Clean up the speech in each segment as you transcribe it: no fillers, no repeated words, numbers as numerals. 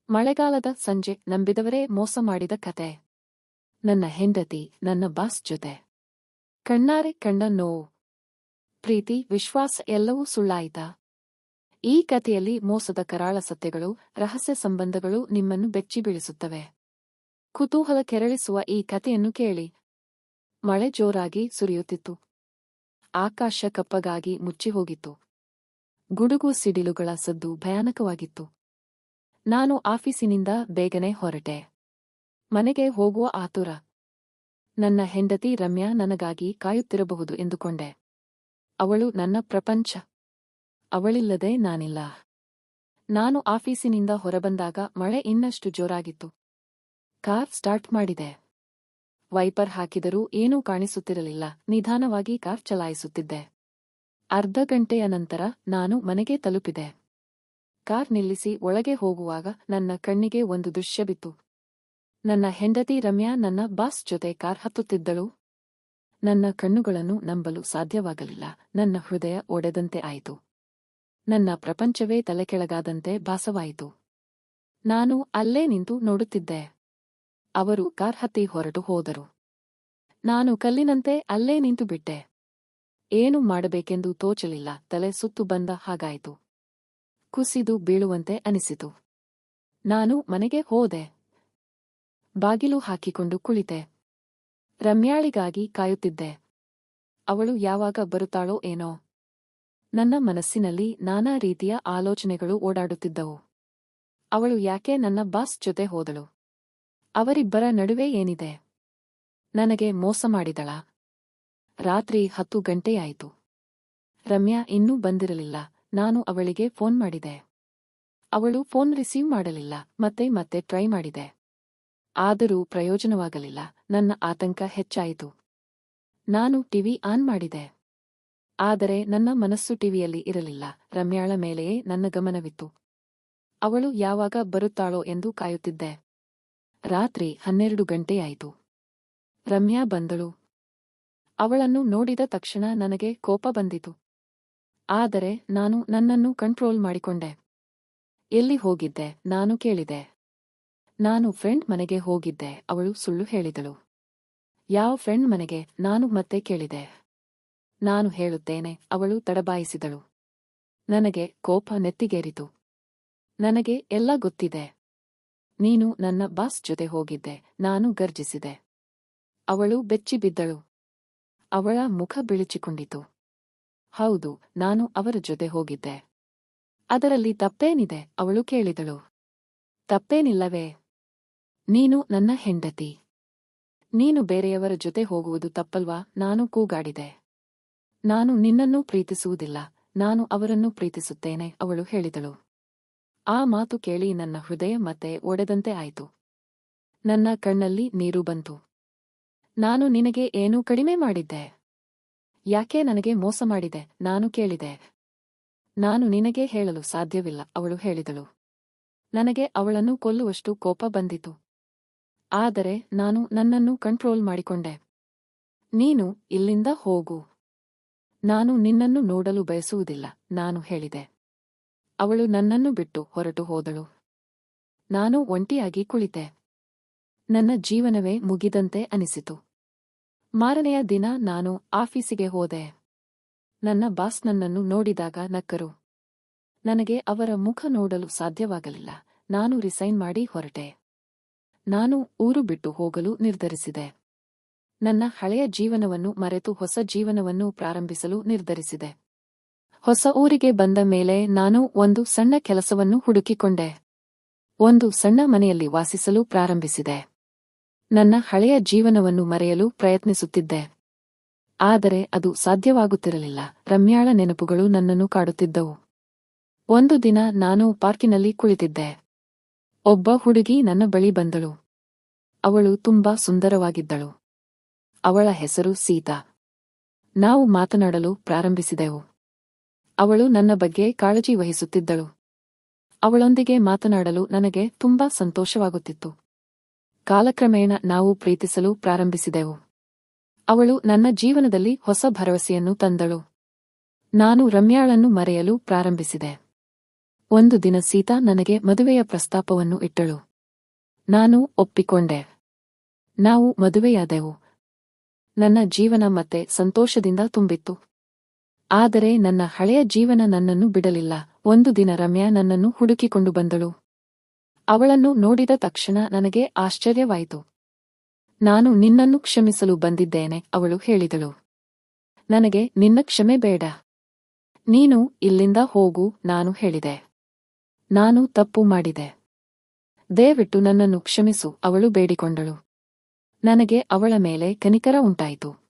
ಮಳೆಗಾಲದ ಸಂಜೆ ನಂಬಿದವರೇ ಮೋಸ ಮಾಡಿದ ಕತೆ. ನನ್ನ ಹೆಂಡತಿ ನನ್ನ ಬಾಸ್ ಜೊತೆ ಕಣ್ಣಾರೆ ಕಂಡ ನೋವು, ಪ್ರೀತಿ, ವಿಶ್ವಾಸ ಎಲ್ಲವೂ ಸುಳ್ಳಾಯಿತಾ? ಈ ಕಥೆಯಲ್ಲಿ ಮೋಸದ ಕರಾಳ ಸತ್ಯಗಳು, ರಹಸ್ಯ ಸಂಬಂಧಗಳು ನಿಮ್ಮನ್ನು ಬೆಚ್ಚಿ ಬೀಳಿಸುತ್ತವೆ. ಕುತೂಹಲ ಕೆರಳಿಸುವ ಈ ಕಥೆಯನ್ನು ಕೇಳಿ. ಮಳೆ ಜೋರಾಗಿ ಸುರಿಯುತ್ತಿತ್ತು. ಆಕಾಶ ಕಪ್ಪಗಾಗಿ ಮುಚ್ಚಿಹೋಗಿತ್ತು. ಗುಡುಗು ಸಿಡಿಲುಗಳ ಸದ್ದು ಭಯಾನಕವಾಗಿತ್ತು. ನಾನು ಆಫೀಸಿನಿಂದ ಬೇಗನೆ ಹೊರಟೆ. ಮನೆಗೆ ಹೋಗುವ ಆತುರ. ನನ್ನ ಹೆಂಡತಿ ರಮ್ಯಾ ನನಗಾಗಿ ಕಾಯುತ್ತಿರಬಹುದು ಎಂದುಕೊಂಡೆ. ಅವಳು ನನ್ನ ಪ್ರಪಂಚ. ಅವಳಿಲ್ಲದೆ ನಾನಿಲ್ಲ. ನಾನು ಆಫೀಸಿನಿಂದ ಹೊರಬಂದಾಗ ಮಳೆ ಇನ್ನಷ್ಟು ಜೋರಾಗಿತ್ತು. ಕಾರ್ ಸ್ಟಾರ್ಟ್ ಮಾಡಿದೆ. ವೈಪರ್ ಹಾಕಿದರೂ ಏನೂ ಕಾಣಿಸುತ್ತಿರಲಿಲ್ಲ. ನಿಧಾನವಾಗಿ ಕಾರ್ ಚಲಾಯಿಸುತ್ತಿದ್ದೆ. ಅರ್ಧ ಗಂಟೆಯ ನಂತರ ನಾನು ಮನೆಗೆ ತಲುಪಿದೆ. ಕಾರ್ ನಿಲ್ಲಿಸಿ ಒಳಗೆ ಹೋಗುವಾಗ ನನ್ನ ಕಣ್ಣಿಗೆ ಒಂದು ದೃಶ್ಯ ಬಿತ್ತು. ನನ್ನ ಹೆಂಡತಿ ರಮ್ಯಾ ನನ್ನ ಬಾಸ್ ಜೊತೆ ಕಾರ್ ಹತ್ತುತ್ತಿದ್ದಳು. ನನ್ನ ಕಣ್ಣುಗಳನ್ನು ನಂಬಲು ಸಾಧ್ಯವಾಗಲಿಲ್ಲ. ನನ್ನ ಹೃದಯ ಒಡೆದಂತೆ ಆಯಿತು. ನನ್ನ ಪ್ರಪಂಚವೇ ತಲೆಕೆಳಗಾದಂತೆ ಭಾಸವಾಯಿತು. ನಾನು ಅಲ್ಲೇ ನಿಂತು ನೋಡುತ್ತಿದ್ದೆ. ಅವರು ಕಾರ್ ಹತ್ತಿ ಹೊರಟು ಹೋದರು. ನಾನು ಕಲ್ಲಿನಂತೆ ಅಲ್ಲೇ ನಿಂತು ಬಿಟ್ಟೆ. ಏನು ಮಾಡಬೇಕೆಂದು ತೋಚಲಿಲ್ಲ. ತಲೆ ಸುತ್ತು ಬಂದ ಹಾಗಾಯಿತು. ಕುಸಿದು ಬೀಳುವಂತೆ ಅನಿಸಿತು. ನಾನು ಮನೆಗೆ ಹೋದೆ. ಬಾಗಿಲು ಹಾಕಿಕೊಂಡು ಕುಳಿತೆ. ರಮ್ಯಾಳಿಗಾಗಿ ಕಾಯುತ್ತಿದ್ದೆ. ಅವಳು ಯಾವಾಗ ಬರುತ್ತಾಳೋ ಏನೋ. ನನ್ನ ಮನಸ್ಸಿನಲ್ಲಿ ನಾನಾ ರೀತಿಯ ಆಲೋಚನೆಗಳು ಓಡಾಡುತ್ತಿದ್ದವು. ಅವಳು ಯಾಕೆ ನನ್ನ ಬಾಸ್ ಜೊತೆ ಹೋದಳು? ಅವರಿಬ್ಬರ ನಡುವೆ ಏನಿದೆ? ನನಗೆ ಮೋಸ ಮಾಡಿದಳಾ? ರಾತ್ರಿ 10 ಗಂಟೆಯಾಯಿತು. ರಮ್ಯಾ ಇನ್ನೂ ಬಂದಿರಲಿಲ್ಲ. ನಾನು ಅವಳಿಗೆ ಫೋನ್ ಮಾಡಿದೆ. ಅವಳು ಫೋನ್ ರಿಸೀವ್ ಮಾಡಲಿಲ್ಲ. ಮತ್ತೆ ಟ್ರೈ ಮಾಡಿದೆ. ಆದರೂ ಪ್ರಯೋಜನವಾಗಲಿಲ್ಲ. ನನ್ನ ಆತಂಕ ಹೆಚ್ಚಾಯಿತು. ನಾನು ಟಿವಿ ಆನ್ ಮಾಡಿದೆ. ಆದರೆ ನನ್ನ ಮನಸ್ಸು ಟಿವಿಯಲ್ಲಿ ಇರಲಿಲ್ಲ. ರಮ್ಯಾಳ ಮೇಲೆಯೇ ನನ್ನ ಗಮನವಿತ್ತು. ಅವಳು ಯಾವಾಗ ಬರುತ್ತಾಳೋ ಎಂದು ಕಾಯುತ್ತಿದ್ದೆ. ರಾತ್ರಿ 12 ಗಂಟೆಯಾಯಿತು. ರಮ್ಯಾ ಬಂದಳು. ಅವಳನ್ನು ನೋಡಿದ ತಕ್ಷಣ ನನಗೆ ಕೋಪ ಬಂದಿತು. ಆದರೆ ನಾನು ನನ್ನನ್ನು ಕಂಟ್ರೋಲ್ ಮಾಡಿಕೊಂಡೆ. ಎಲ್ಲಿ ಹೋಗಿದ್ದೆ? ನಾನು ಕೇಳಿದೆ. ನಾನು ಫ್ರೆಂಡ್ ಮನೆಗೆ ಹೋಗಿದ್ದೆ. ಅವಳು ಸುಳ್ಳು ಹೇಳಿದಳು. ಯಾವ ಫ್ರೆಂಡ್ ಮನೆಗೆ? ನಾನು ಮತ್ತೆ ಕೇಳಿದೆ. ನಾನು ಹೇಳುತ್ತೇನೆ, ಅವಳು ತಡಬಾಯಿಸಿದಳು. ನನಗೆ ಕೋಪ ನೆತ್ತಿಗೇರಿತು. ನನಗೆ ಎಲ್ಲ ಗೊತ್ತಿದೆ. ನೀನು ನನ್ನ ಬಾಸ್ ಜೊತೆ ಹೋಗಿದ್ದೆ. ನಾನು ಗರ್ಜಿಸಿದೆ. ಅವಳು ಬೆಚ್ಚಿಬಿದ್ದಳು. ಅವಳ ಮುಖ ಬಿಳಿಚಿಕೊಂಡಿತು. ಹೌದು, ನಾನು ಅವರ ಜೊತೆ ಹೋಗಿದ್ದೆ. ಅದರಲ್ಲಿ ತಪ್ಪೇನಿದೆ? ಅವಳು ಕೇಳಿದಳು. ತಪ್ಪೇನಿಲ್ಲವೇ? ನೀನು ನನ್ನ ಹೆಂಡತಿ. ನೀನು ಬೇರೆಯವರ ಜೊತೆ ಹೋಗುವುದು ತಪ್ಪಲ್ವಾ? ನಾನು ಕೂಗಾಡಿದೆ. ನಾನು ನಿನ್ನನ್ನು ಪ್ರೀತಿಸುವುದಿಲ್ಲ. ನಾನು ಅವರನ್ನು ಪ್ರೀತಿಸುತ್ತೇನೆ, ಅವಳು ಹೇಳಿದಳು. ಆ ಮಾತು ಕೇಳಿ ನನ್ನ ಹೃದಯ ಮತ್ತೆ ಒಡೆದಂತೆ ಆಯಿತು. ನನ್ನ ಕಣ್ಣಲ್ಲಿ ನೀರು ಬಂತು. ನಾನು ನಿನಗೆ ಏನೂ ಕಡಿಮೆ ಮಾಡಿದ್ದೆ? ಯಾಕೆ ನನಗೆ ಮೋಸ ಮಾಡಿದೆ? ನಾನು ಕೇಳಿದೆ. ನಾನು ನಿನಗೆ ಹೇಳಲು ಸಾಧ್ಯವಿಲ್ಲ, ಅವಳು ಹೇಳಿದಳು. ನನಗೆ ಅವಳನ್ನು ಕೊಲ್ಲುವಷ್ಟು ಕೋಪ ಬಂದಿತು. ಆದರೆ ನಾನು ನನ್ನನ್ನು ಕಂಟ್ರೋಲ್ ಮಾಡಿಕೊಂಡೆ. ನೀನು ಇಲ್ಲಿಂದ ಹೋಗು. ನಾನು ನಿನ್ನನ್ನು ನೋಡಲು ಬಯಸುವುದಿಲ್ಲ, ನಾನು ಹೇಳಿದೆ. ಅವಳು ನನ್ನನ್ನು ಬಿಟ್ಟು ಹೊರಟು ಹೋದಳು. ನಾನು ಒಂಟಿಯಾಗಿ ಕುಳಿತೆ. ನನ್ನ ಜೀವನವೇ ಮುಗಿದಂತೆ ಅನಿಸಿತು. ಮಾರನೆಯ ದಿನ ನಾನು ಆಫೀಸಿಗೆ ಹೋದೆ. ನನ್ನ ಬಾಸ್ ನನ್ನನ್ನು ನೋಡಿದಾಗ ನಕ್ಕರು. ನನಗೆ ಅವರ ಮುಖ ನೋಡಲು ಸಾಧ್ಯವಾಗಲಿಲ್ಲ. ನಾನು ರಿಸೈನ್ ಮಾಡಿ ಹೊರಟೆ. ನಾನು ಊರು ಬಿಟ್ಟು ಹೋಗಲು ನಿರ್ಧರಿಸಿದೆ. ನನ್ನ ಹಳೆಯ ಜೀವನವನ್ನು ಮರೆತು ಹೊಸ ಜೀವನವನ್ನು ಪ್ರಾರಂಭಿಸಲು ನಿರ್ಧರಿಸಿದೆ. ಹೊಸ ಊರಿಗೆ ಬಂದ ಮೇಲೆ ನಾನು ಒಂದು ಸಣ್ಣ ಕೆಲಸವನ್ನು ಹುಡುಕಿಕೊಂಡೆ. ಒಂದು ಸಣ್ಣ ಮನೆಯಲ್ಲಿ ವಾಸಿಸಲು ಪ್ರಾರಂಭಿಸಿದೆ. ನನ್ನ ಹಳೆಯ ಜೀವನವನ್ನು ಮರೆಯಲು ಪ್ರಯತ್ನಿಸುತ್ತಿದ್ದೆ. ಆದರೆ ಅದು ಸಾಧ್ಯವಾಗುತ್ತಿರಲಿಲ್ಲ. ರಮ್ಯಾಳ ನೆನಪುಗಳು ನನ್ನನ್ನು ಕಾಡುತ್ತಿದ್ದವು. ಒಂದು ದಿನ ನಾನು ಪಾರ್ಕಿನಲ್ಲಿ ಕುಳಿತಿದ್ದೆ. ಒಬ್ಬ ಹುಡುಗಿ ನನ್ನ ಬಳಿ ಬಂದಳು. ಅವಳು ತುಂಬಾ ಸುಂದರವಾಗಿದ್ದಳು. ಅವಳ ಹೆಸರು ಸೀತಾ. ನಾವು ಮಾತನಾಡಲು ಪ್ರಾರಂಭಿಸಿದೆವು. ಅವಳು ನನ್ನ ಬಗ್ಗೆ ಕಾಳಜಿ ವಹಿಸುತ್ತಿದ್ದಳು. ಅವಳೊಂದಿಗೆ ಮಾತನಾಡಲು ನನಗೆ ತುಂಬಾ ಸಂತೋಷವಾಗುತ್ತಿತ್ತು. ಕಾಲಕ್ರಮೇಣ ನಾವು ಪ್ರೀತಿಸಲು ಪ್ರಾರಂಭಿಸಿದೆವು. ಅವಳು ನನ್ನ ಜೀವನದಲ್ಲಿ ಹೊಸ ಭರವಸೆಯನ್ನು ತಂದಳು. ನಾನು ರಮ್ಯಾಳನ್ನು ಮರೆಯಲು ಪ್ರಾರಂಭಿಸಿದೆ. ಒಂದು ದಿನ ಸೀತಾ ನನಗೆ ಮದುವೆಯ ಪ್ರಸ್ತಾಪವನ್ನು ಇಟ್ಟಳು. ನಾನು ಒಪ್ಪಿಕೊಂಡೆ. ನಾವು ಮದುವೆಯಾದೆವು. ನನ್ನ ಜೀವನ ಮತ್ತೆ ಸಂತೋಷದಿಂದ ತುಂಬಿತ್ತು. ಆದರೆ ನನ್ನ ಹಳೆಯ ಜೀವನ ನನ್ನನ್ನು ಬಿಡಲಿಲ್ಲ. ಒಂದು ದಿನ ರಮ್ಯಾ ನನ್ನನ್ನು ಹುಡುಕಿಕೊಂಡು ಬಂದಳು. ಅವಳನ್ನು ನೋಡಿದ ತಕ್ಷಣ ನನಗೆ ಆಶ್ಚರ್ಯವಾಯಿತು. ನಾನು ನಿನ್ನನ್ನು ಕ್ಷಮಿಸಲು ಬಂದಿದ್ದೇನೆ, ಅವಳು ಹೇಳಿದಳು. ನನಗೆ ನಿನ್ನ ಕ್ಷಮೆ ಬೇಡ. ನೀನು ಇಲ್ಲಿಂದ ಹೋಗು, ನಾನು ಹೇಳಿದೆ. ನಾನು ತಪ್ಪು ಮಾಡಿದೆ. ದಯವಿಟ್ಟು ನನ್ನನ್ನು ಕ್ಷಮಿಸು, ಅವಳು ಬೇಡಿಕೊಂಡಳು. ನನಗೆ ಅವಳ ಮೇಲೆ ಕನಿಕರ ಉಂಟಾಯಿತು.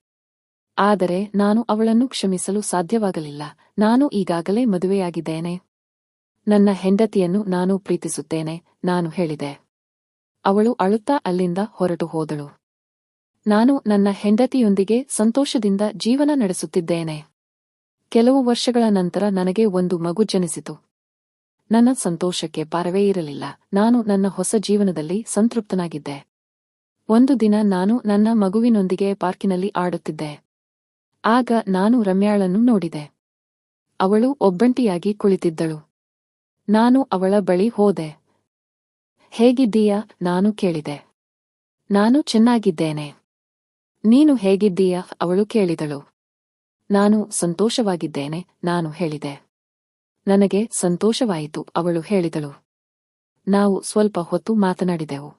ಆದರೆ ನಾನು ಅವಳನ್ನು ಕ್ಷಮಿಸಲು ಸಾಧ್ಯವಾಗಲಿಲ್ಲ. ನಾನು ಈಗಾಗಲೇ ಮದುವೆಯಾಗಿದ್ದೇನೆ. ನನ್ನ ಹೆಂಡತಿಯನ್ನು ನಾನು ಪ್ರೀತಿಸುತ್ತೇನೆ, ನಾನು ಹೇಳಿದೆ. ಅವಳು ಅಳುತ್ತಾ ಅಲ್ಲಿಂದ ಹೊರಟು ಹೋದಳು. ನಾನು ನನ್ನ ಹೆಂಡತಿಯೊಂದಿಗೆ ಸಂತೋಷದಿಂದ ಜೀವನ ನಡೆಸುತ್ತಿದ್ದೇನೆ. ಕೆಲವು ವರ್ಷಗಳ ನಂತರ ನನಗೆ ಒಂದು ಮಗು ಜನಿಸಿತು. ನನ್ನ ಸಂತೋಷಕ್ಕೆ ಪಾರವೇ ಇರಲಿಲ್ಲ. ನಾನು ನನ್ನ ಹೊಸ ಜೀವನದಲ್ಲಿ ಸಂತೃಪ್ತನಾಗಿದ್ದೆ. ಒಂದು ದಿನ ನಾನು ನನ್ನ ಮಗುವಿನೊಂದಿಗೆ ಪಾರ್ಕಿನಲ್ಲಿ ಆಡುತ್ತಿದ್ದೆ. ಆಗ ನಾನು ರಮ್ಯಾಳನ್ನು ನೋಡಿದೆ. ಅವಳು ಒಬ್ಬಂಟಿಯಾಗಿ ಕುಳಿತಿದ್ದಳು. ನಾನು ಅವಳ ಬಳಿ ಹೋದೆ. ಹೇಗಿದ್ದೀಯಾ, ನಾನು ಕೇಳಿದೆ. ನಾನು ಚೆನ್ನಾಗಿದ್ದೇನೆ. ನೀನು ಹೇಗಿದ್ದೀಯಾ, ಅವಳು ಕೇಳಿದಳು. ನಾನು ಸಂತೋಷವಾಗಿದ್ದೇನೆ, ನಾನು ಹೇಳಿದೆ. ನನಗೆ ಸಂತೋಷವಾಯಿತು, ಅವಳು ಹೇಳಿದಳು. ನಾವು ಸ್ವಲ್ಪ ಹೊತ್ತು ಮಾತನಾಡಿದೆವು.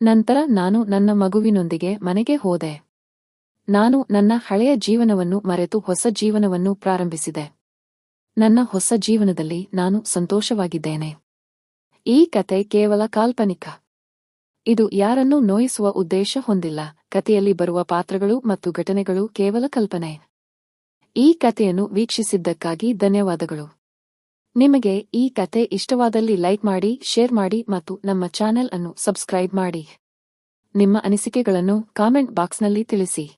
ನಂತರ ನಾನು ನನ್ನ ಮಗುವಿನೊಂದಿಗೆ ಮನೆಗೆ ಹೋದೆ. ನಾನು ನನ್ನ ಹಳೆಯ ಜೀವನವನ್ನು ಮರೆತು ಹೊಸ ಜೀವನವನ್ನು ಪ್ರಾರಂಭಿಸಿದೆ. ನನ್ನ ಹೊಸ ಜೀವನದಲ್ಲಿ ನಾನು ಸಂತೋಷವಾಗಿದ್ದೇನೆ. ಈ ಕತೆ ಕೇವಲ ಕಾಲ್ಪನಿಕ. ಇದು ಯಾರನ್ನೂ ನೋಯಿಸುವ ಉದ್ದೇಶ ಹೊಂದಿಲ್ಲ. ಕಥೆಯಲ್ಲಿ ಬರುವ ಪಾತ್ರಗಳು ಮತ್ತು ಘಟನೆಗಳು ಕೇವಲ ಕಲ್ಪನೆ. ಈ ಕಥೆಯನ್ನು ವೀಕ್ಷಿಸಿದ್ದಕ್ಕಾಗಿ ಧನ್ಯವಾದಗಳು. ನಿಮಗೆ ಈ ಕಥೆ ಇಷ್ಟವಾದಲ್ಲಿ ಲೈಕ್ ಮಾಡಿ, ಶೇರ್ ಮಾಡಿ ಮತ್ತು ನಮ್ಮ ಚಾನೆಲ್ ಅನ್ನು ಸಬ್ಸ್ಕ್ರೈಬ್ ಮಾಡಿ. ನಿಮ್ಮ ಅನಿಸಿಕೆಗಳನ್ನು ಕಾಮೆಂಟ್ ಬಾಕ್ಸ್ನಲ್ಲಿ ತಿಳಿಸಿ.